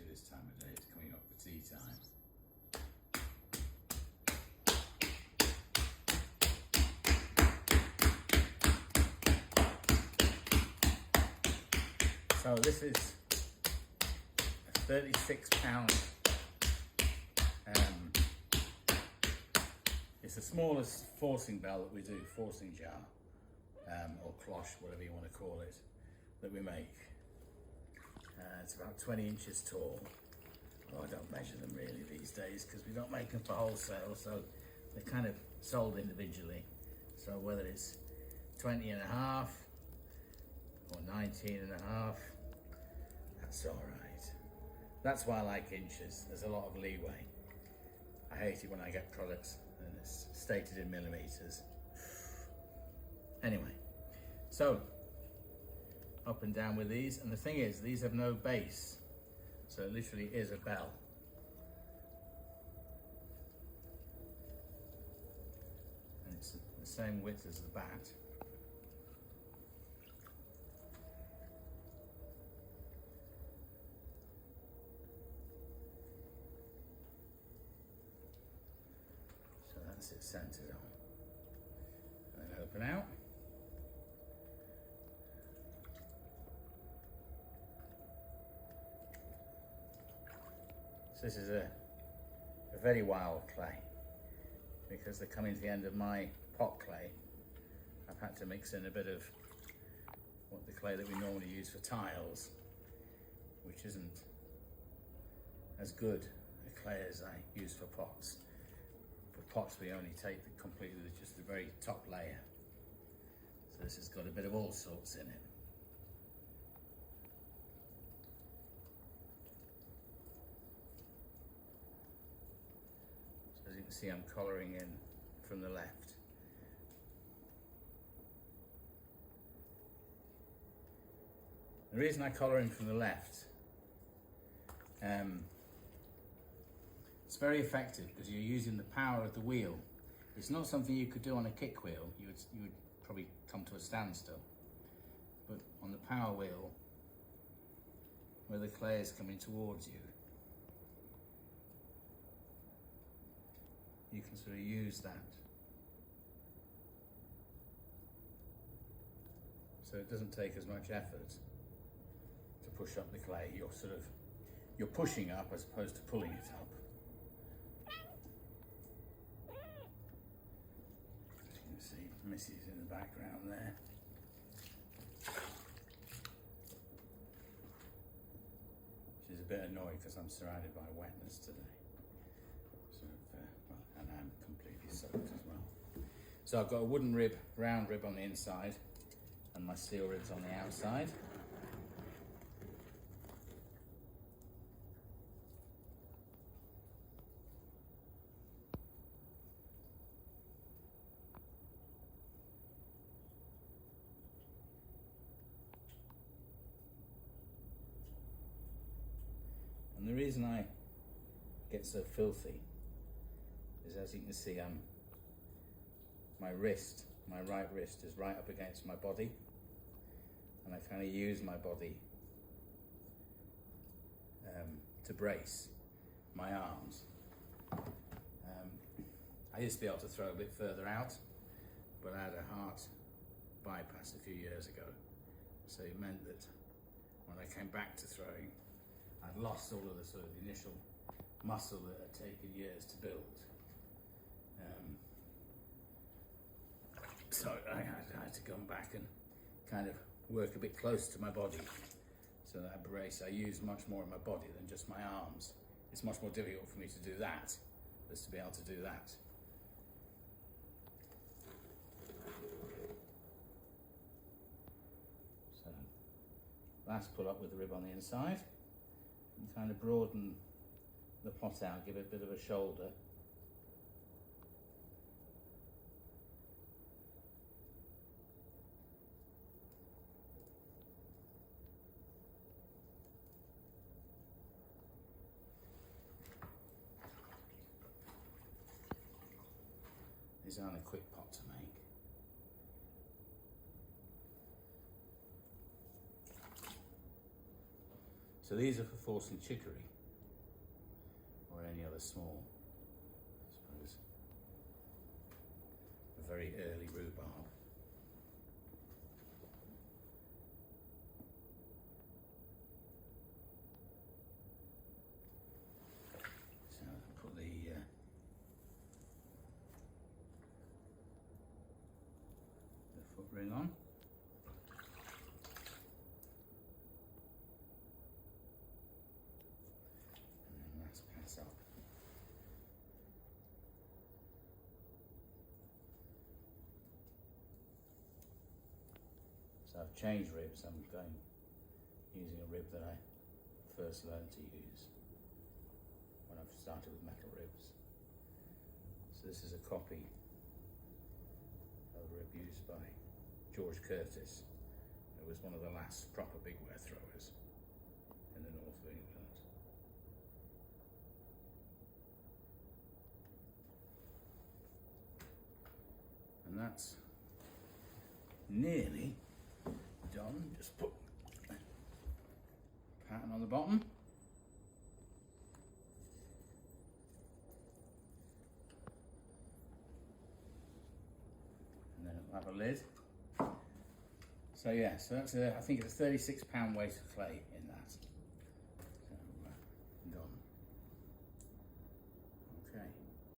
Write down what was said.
especially this time of day. It's coming up for tea time. So this is a £36. It's the smallest forcing bell that we do, forcing jar, or cloche, whatever you want to call it, that we make. It's about 20 inches tall. Oh, I don't measure them really these days because we don't make them for wholesale, so they're kind of sold individually. So whether it's 20 and a half or 19 and a half, that's all right. That's why I like inches. There's a lot of leeway. I hate it when I get products and it's stated in millimeters. Anyway, so up and down with these, and the thing is, these have no base, so it literally is a bell. And it's the same width as the bat. So that's it centered on. And then open out. This is a very wild clay because they're coming to the end of my pot clay. I've had to mix in a bit of what the clay that we normally use for tiles, which isn't as good a clay as I use for pots. For pots we only take completely just the very top layer. So this has got a bit of all sorts in it. As you can see, I'm colouring in from the left. The reason I colour in from the left, it's very effective because you're using the power of the wheel. It's not something you could do on a kick wheel. You would probably come to a standstill. But on the power wheel, where the clay is coming towards you, you can sort of use that. So it doesn't take as much effort to push up the clay. You're pushing up as opposed to pulling it up. As you can see, Missy's in the background there. She's a bit annoyed because I'm surrounded by wetness today. And I'm completely soaked as well. So I've got a wooden rib, round rib on the inside, and my steel ribs on the outside. And the reason I get so filthy is, as you can see, my right wrist is right up against my body, and I kind of use my body to brace my arms. I used to be able to throw a bit further out, but I had a heart bypass a few years ago, so it meant that when I came back to throwing, I'd lost all of the sort of initial muscle that had taken years to build. So I had to come back and kind of work a bit close to my body. So that brace, I use much more of my body than just my arms. It's much more difficult for me to do that, than to be able to do that. So last pull up with the rib on the inside, and kind of broaden the pot out, give it a bit of a shoulder. These aren't a quick pot to make. So these are for forcing chicory or any other small, I suppose, a very early rhubarb. So I'll put the foot ring on. Up. So I've changed ribs. I'm using a rib that I first learned to use when I started with metal ribs. So this is a copy of a rib used by George Curtis, who was one of the last proper big wear throwers in the north of England. And that's nearly done. Just put a pattern on the bottom. And then it'll have a lid. So yeah, so that's I think it's a 36 pound weight of clay